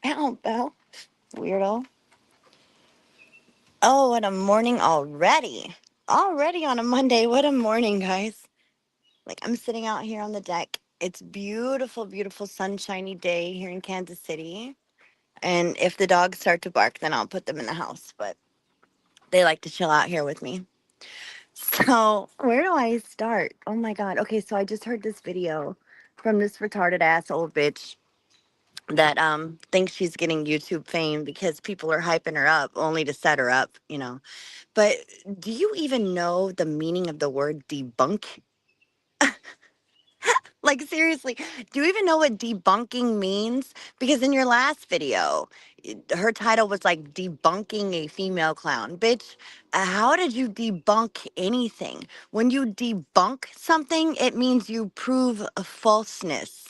Ow, Belle. Weirdo. Oh, what a morning already. Already on a Monday. What a morning, guys. Like, I'm sitting out here on the deck. It's beautiful, beautiful, sunshiny day here in Kansas City. And if the dogs start to bark, then I'll put them in the house. But they like to chill out here with me. So, where do I start? Oh my God. Okay, so I just heard this video from this retarded ass old bitch that thinks she's getting YouTube fame because people are hyping her up only to set her up. But do you even know the meaning of the word debunk? Like, seriously, do you even know what debunking means? Because in your last video, her title was like debunking a female clown. Bitch, how did you debunk anything? When you debunk something, it means you prove a falseness.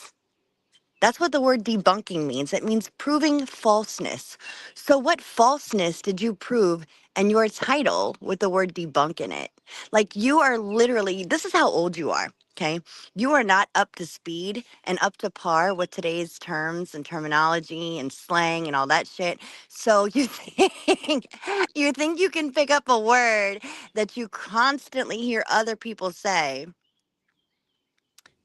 That's what the word debunking means. It means proving falseness. So, what falseness did you prove in your title with the word debunk in it? Like, you are literally, this is how old you are, okay? You are not up to speed and up to par with today's terms and terminology and slang and all that shit. So, you think, you think you can pick up a word that you constantly hear other people say.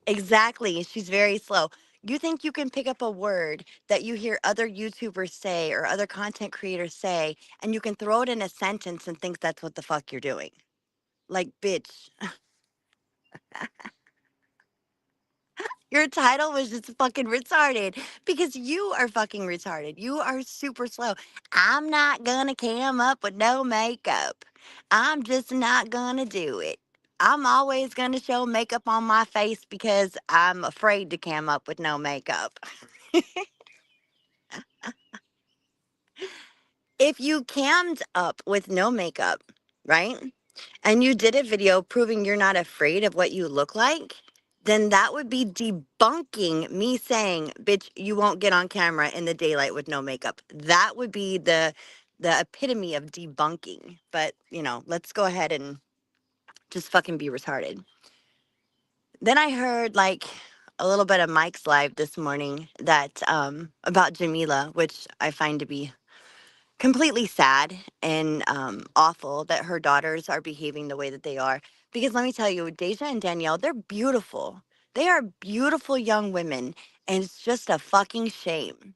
Exactly. She's very slow. You think you can pick up a word that you hear other YouTubers say or other content creators say, and you can throw it in a sentence and think that's what the fuck you're doing. Like, bitch, your title was just fucking retarded because you are fucking retarded. You are super slow. I'm not gonna cam up with no makeup. I'm just not gonna do it. I'm always gonna show makeup on my face because I'm afraid to cam up with no makeup. If you cammed up with no makeup, right? And you did a video proving you're not afraid of what you look like, then that would be debunking me saying, bitch, you won't get on camera in the daylight with no makeup. That would be the epitome of debunking. But, let's go ahead and just fucking be retarded. Then I heard like a little bit of Mike's live this morning that about Jamila, which I find to be completely sad and awful that her daughters are behaving the way that they are. Because let me tell you, Deja and Danielle, they're beautiful. They are beautiful young women. And it's just a fucking shame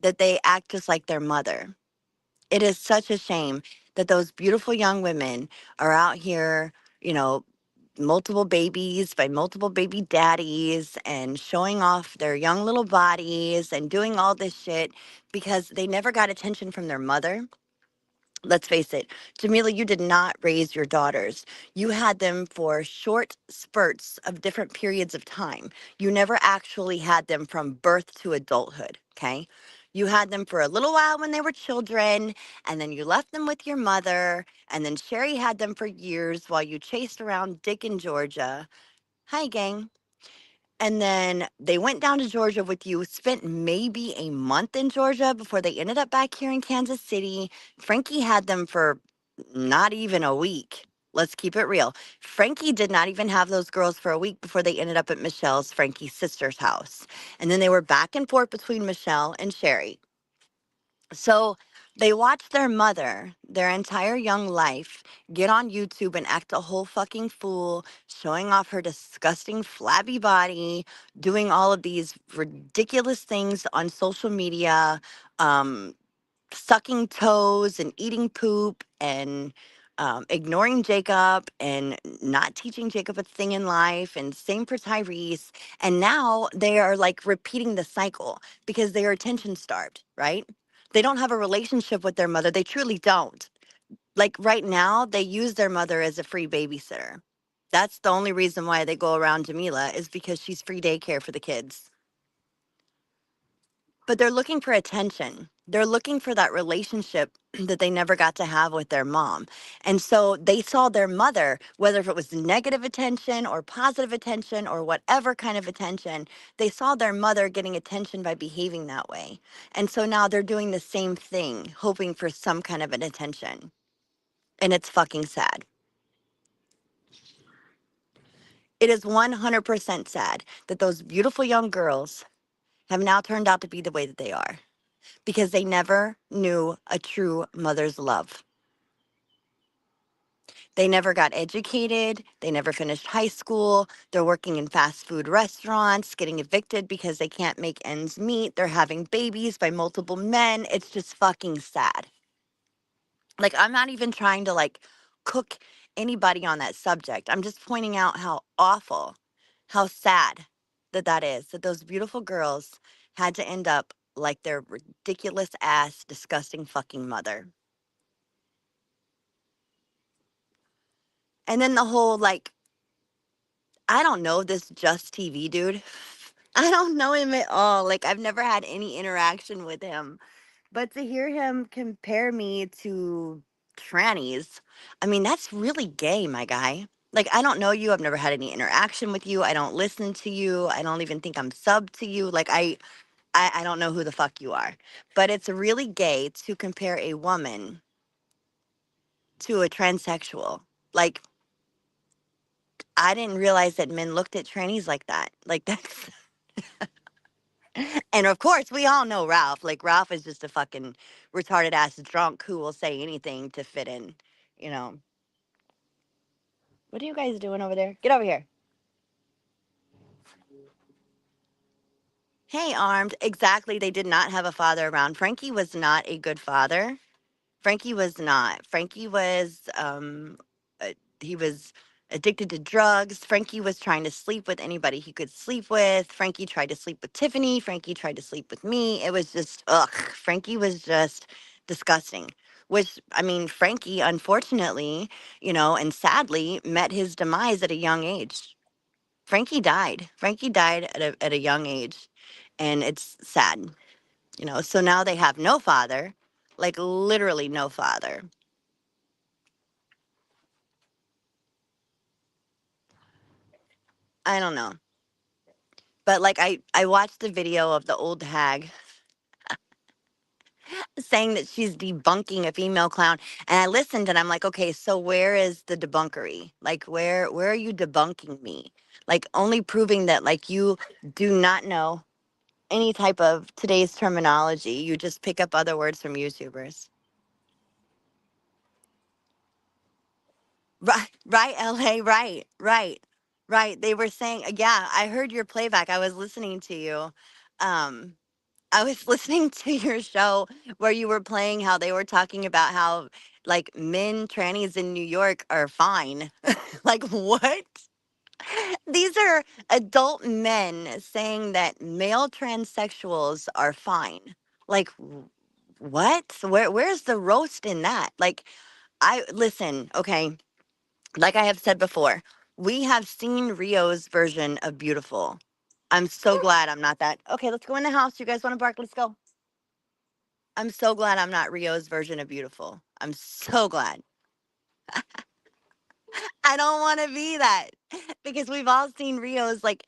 that they act just like their mother. It is such a shame that those beautiful young women are out here, you know, multiple babies by multiple baby daddies and showing off their young little bodies and doing all this shit because they never got attention from their mother. Let's face it, Jamila, you did not raise your daughters. You had them for short spurts of different periods of time. You never actually had them from birth to adulthood, okay? You had them for a little while when they were children, and then you left them with your mother, and then Sherry had them for years while you chased around Dick in Georgia. Hi, gang. And then they went down to Georgia with you, spent maybe a month in Georgia before they ended up back here in Kansas City. Frankie had them for not even a week. Let's keep it real. Frankie did not even have those girls for a week before they ended up at Michelle's, Frankie's sister's house. And then they were back and forth between Michelle and Sherry. So they watched their mother, their entire young life, get on YouTube and act a whole fucking fool, showing off her disgusting, flabby body, doing all of these ridiculous things on social media, um, sucking toes and eating poop and ignoring Jacob and not teaching Jacob a thing in life, and same for Tyrese. And now they are like repeating the cycle because they are attention starved, right? They don't have a relationship with their mother. They truly don't. Like right now, they use their mother as a free babysitter. That's the only reason why they go around Jamila is because she's free daycare for the kids. But they're looking for attention. They're looking for that relationship that they never got to have with their mom. And so they saw their mother, whether if it was negative attention or positive attention or whatever kind of attention, they saw their mother getting attention by behaving that way. And so now they're doing the same thing, hoping for some kind of an attention. And it's fucking sad. It is 100% sad that those beautiful young girls have now turned out to be the way that they are. because they never knew a true mother's love. They never got educated. They never finished high school. They're working in fast food restaurants, getting evicted because they can't make ends meet. They're having babies by multiple men. It's just fucking sad. Like, I'm not even trying to like cook anybody on that subject. I'm just pointing out how awful, how sad that that is, that those beautiful girls had to end up like their ridiculous ass, disgusting fucking mother. And then the whole like, I don't know this Just TV dude. I don't know him at all. Like, I've never had any interaction with him. But to hear him compare me to trannies, I mean, that's really gay, my guy. Like, I don't know you. I've never had any interaction with you. I don't listen to you. I don't even think I'm sub to you. Like, I don't know who the fuck you are. But it's really gay to compare a woman to a transsexual. Like, I didn't realize that men looked at trannies like that. Like, that's and of course, we all know Ralph. Like, Ralph is just a fucking retarded ass drunk who will say anything to fit in. You know, what are you guys doing over there? Get over here. Hey, Armed. Exactly. They did not have a father around. Frankie was not a good father. Frankie was not. Frankie was he was addicted to drugs. Frankie was trying to sleep with anybody he could sleep with. Frankie tried to sleep with Tiffany. Frankie tried to sleep with me. It was just ugh. Frankie was just disgusting. Which I mean, Frankie unfortunately, and sadly met his demise at a young age. Frankie died. Frankie died at a young age, and it's sad. So now they have no father, like literally no father. I don't know. But like I watched the video of the old hag saying that she's debunking a female clown, and I listened and I'm like, okay, so where is the debunkery? Like, where are you debunking me? Like, only proving that like you do not know any type of today's terminology. You just pick up other words from YouTubers. Right, right, LA, right, right, right. They were saying, yeah, I heard your playback. I was listening to you. Um, I was listening to your show where you were playing how they were talking about how like men trannies in New York are fine. Like what? These are adult men saying that male transsexuals are fine. Like what? Where's the roast in that? Like I listen, okay, like I have said before, we have seen Rio's version of Beautiful. I'm so glad I'm not that. Okay, let's go in the house. You guys want to bark? Let's go. I'm so glad I'm not Rio's version of Beautiful. I'm so glad. I don't want to be that because we've all seen Rio's like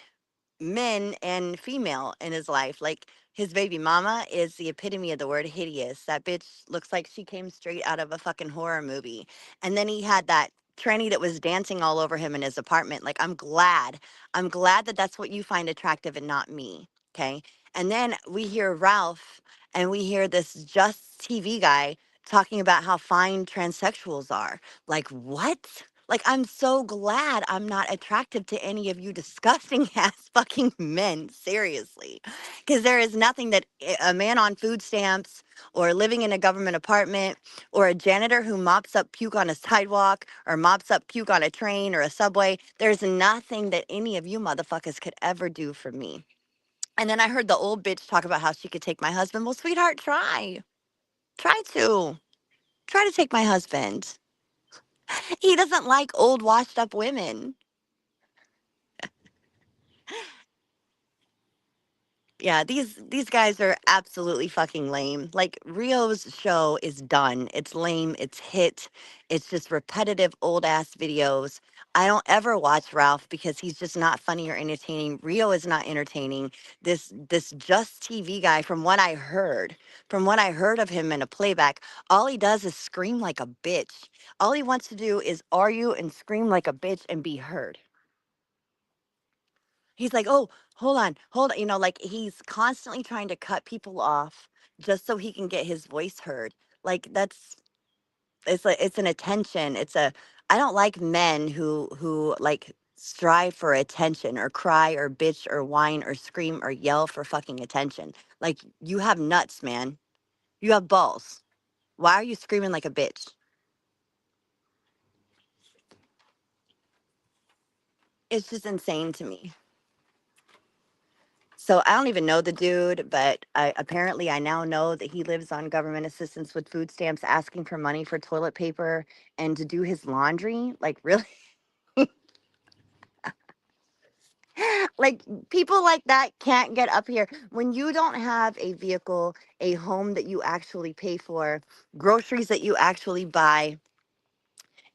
men and female in his life. Like his baby mama is the epitome of the word hideous. That bitch looks like she came straight out of a fucking horror movie. And then he had that tranny that was dancing all over him in his apartment. Like I'm glad. I'm glad that that's what you find attractive and not me. Okay? And then we hear Ralph and we hear this Just TV guy talking about how fine transsexuals are. Like what? Like, I'm so glad I'm not attracted to any of you disgusting ass fucking men, seriously. Because there is nothing that a man on food stamps or living in a government apartment or a janitor who mops up puke on a sidewalk or mops up puke on a train or a subway, there's nothing that any of you motherfuckers could ever do for me. And then I heard the old bitch talk about how she could take my husband. Well, sweetheart, try. Try to. Try to take my husband. He doesn't like old, washed up women. Yeah, these guys are absolutely fucking lame. Like Rio's show is done. It's lame. It's hit. It's just repetitive old ass videos. I don't ever watch Ralph because he's just not funny or entertaining. Rio is not entertaining. This Just TV guy, from what I heard of him in a playback, all he does is scream like a bitch. All he wants to do is argue and scream like a bitch and be heard. He's like, "Oh, hold on. You know, like he's constantly trying to cut people off just so he can get his voice heard. Like that's it's like it's an attention. It's a I don't like men who like strive for attention or cry or bitch or whine or scream or yell for fucking attention. Like you have nuts, man. You have balls. Why are you screaming like a bitch? It's just insane to me. So I don't even know the dude, but apparently I now know that he lives on government assistance with food stamps, asking for money for toilet paper and to do his laundry. Like really, like people like that can't get up here when you don't have a vehicle, a home that you actually pay for, groceries that you actually buy,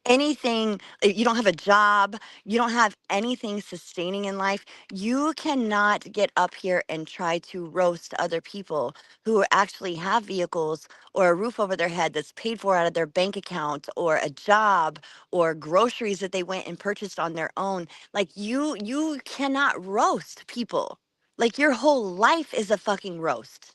anything, you don't have a job, you don't have anything sustaining in life, you cannot get up here and try to roast other people who actually have vehicles or a roof over their head that's paid for out of their bank account or a job or groceries that they went and purchased on their own. Like you cannot roast people. Like your whole life is a fucking roast.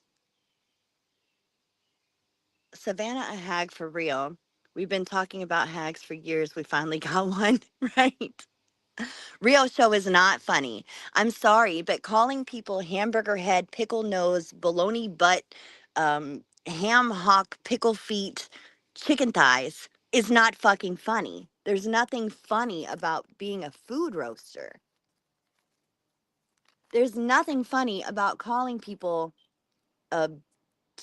Savannah, a hag for real. We've been talking about hags for years. We finally got one, right? Rio show is not funny. I'm sorry, but calling people hamburger head, pickle nose, bologna butt, ham hock, pickle feet, chicken thighs is not fucking funny. There's nothing funny about being a food roaster. There's nothing funny about calling people a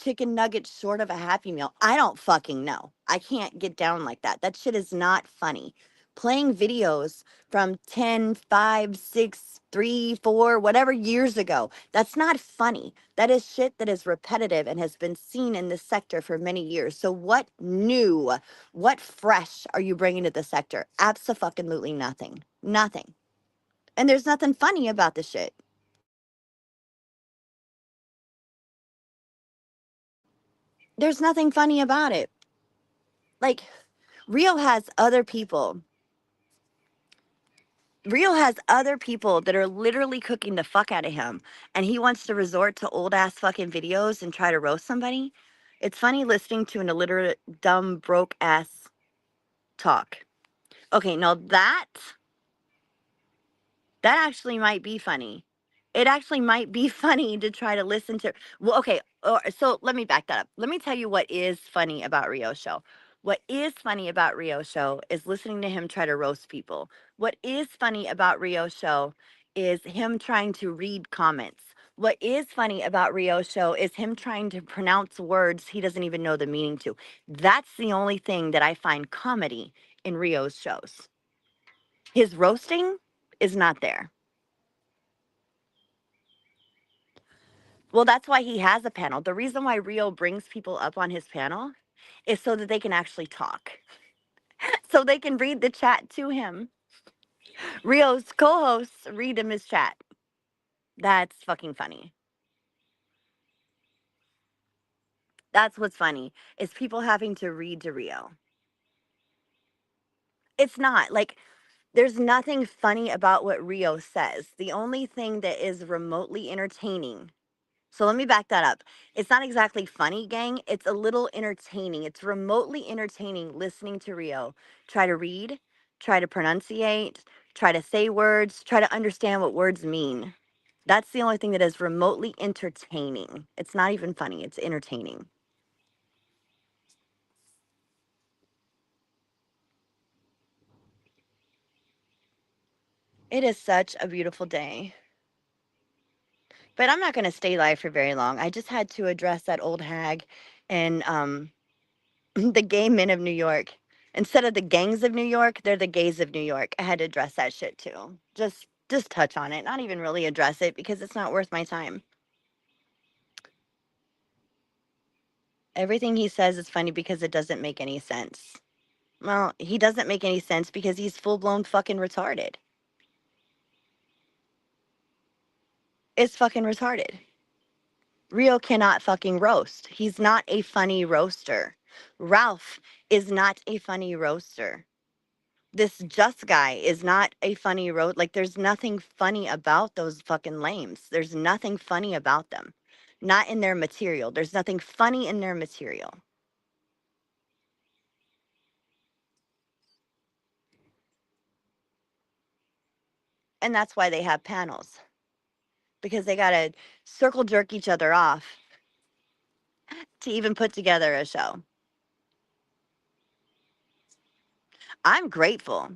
chicken nugget short of a Happy Meal. I don't fucking know. I can't get down like that. That shit is not funny. Playing videos from 10, 5, 6, 3, 4, whatever years ago, that's not funny. That is shit that is repetitive and has been seen in this sector for many years. So what new, what fresh are you bringing to the sector? Absolutely nothing. Nothing. And there's nothing funny about the shit. There's nothing funny about it. Like, Rio has other people Rio has other people that are literally cooking the fuck out of him, and he wants to resort to old ass fucking videos and try to roast somebody. It's funny listening to an illiterate, dumb, broke ass talk. Okay, now that actually might be funny. It actually might be funny to try to listen to. Well, okay, so let me back that up. Let me tell you what is funny about Rio show. What is funny about Rio show is listening to him try to roast people. What is funny about Rio show is him trying to read comments. What is funny about Rio show is him trying to pronounce words he doesn't even know the meaning to. That's the only thing that I find comedy in Rio's shows. His roasting is not there. Well, that's why he has a panel. The reason why Rio brings people up on his panel is so that they can actually talk, so they can read the chat to him. Rio's co hosts read him his chat. That's fucking funny. That's what's funny is people having to read to Rio. It's not like there's nothing funny about what Rio says. The only thing that is remotely entertaining. So let me back that up. It's not exactly funny, gang. It's a little entertaining. It's remotely entertaining listening to Rio try to read, try to pronunciate, try to say words, try to understand what words mean. That's the only thing that is remotely entertaining. It's not even funny, it's entertaining. It is such a beautiful day. But I'm not going to stay live for very long. I just had to address that old hag and the gay men of New York. Instead of the gangs of New York, they're the gays of New York. I had to address that shit too. Just touch on it, not even really address it because it's not worth my time. Everything he says is funny because it doesn't make any sense. Well, he doesn't make any sense because he's full-blown fucking retarded. It's fucking retarded. Rio cannot fucking roast. He's not a funny roaster. Ralph is not a funny roaster. This Just guy is not a funny road. Like, there's nothing funny about those fucking lames. There's nothing funny about them. Not in their material. There's nothing funny in their material. And that's why they have panels, because they got to circle jerk each other off to even put together a show. I'm grateful.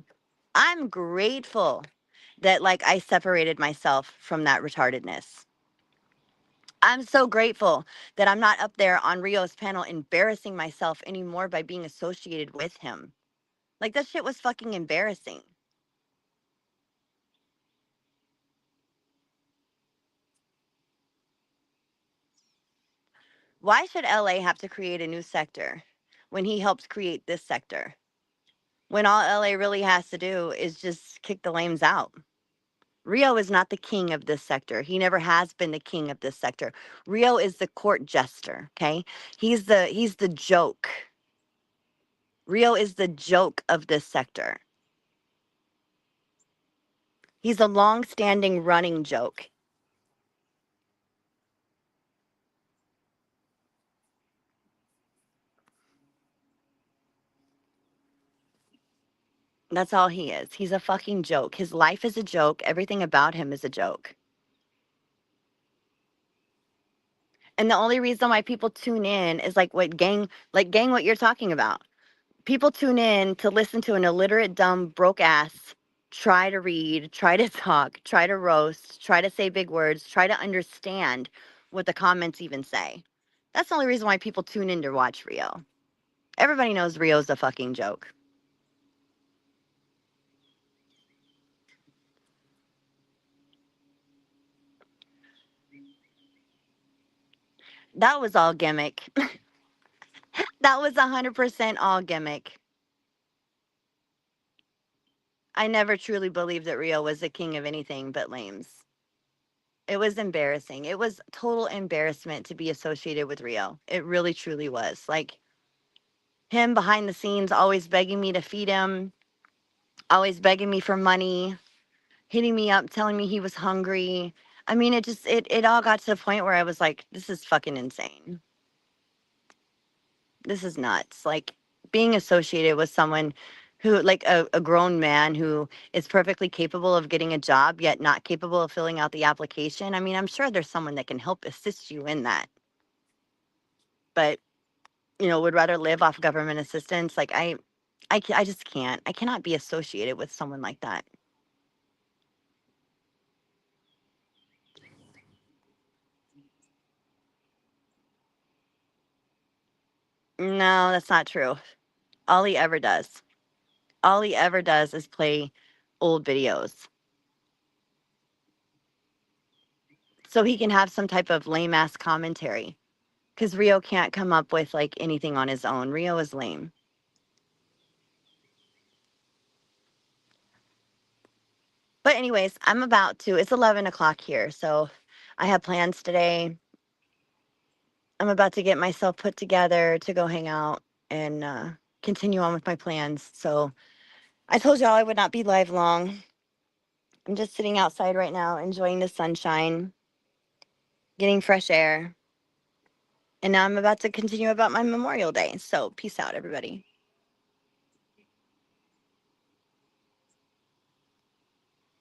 I'm grateful that, like, I separated myself from that retardedness. I'm so grateful that I'm not up there on Rio's panel embarrassing myself anymore by being associated with him. Like, that shit was fucking embarrassing. Why should LA have to create a new sector when he helped create this sector? When all LA really has to do is just kick the lames out. Rio is not the king of this sector. He never has been the king of this sector. Rio is the court jester, okay? He's the joke. Rio is the joke of this sector. He's a long-standing running joke. That's all he is. He's a fucking joke. His life is a joke. Everything about him is a joke. And the only reason why people tune in is like gang, what you're talking about. People tune in to listen to an illiterate, dumb, broke ass try to read, try to talk, try to roast, try to say big words, try to understand what the comments even say. That's the only reason why people tune in to watch Rio. Everybody knows Rio's a fucking joke. That was all gimmick. That was 100% all gimmick. I never truly believed that Rio was the king of anything but lames. It was embarrassing. It was total embarrassment to be associated with Rio. It really truly was. Like, him behind the scenes always begging me to feed him, always begging me for money, hitting me up, telling me he was hungry. I mean, it all got to the point where I was like, this is fucking insane. This is nuts. Like, being associated with someone who, like, a grown man who is perfectly capable of getting a job yet not capable of filling out the application. I mean, I'm sure there's someone that can help assist you in that, but would rather live off government assistance. Like, I just can't. I cannot be associated with someone like that. No, that's not true. All he ever does, all he ever does is play old videos so he can have some type of lame ass commentary. Because Rio can't come up with like anything on his own. Rio is lame. But anyways, it's 11 o'clock here. So I have plans today. I'm about to get myself put together to go hang out and continue on with my plans. So I told y'all I would not be live long. I'm just sitting outside right now, enjoying the sunshine, getting fresh air. And now I'm about to continue about my Memorial Day. So peace out, everybody.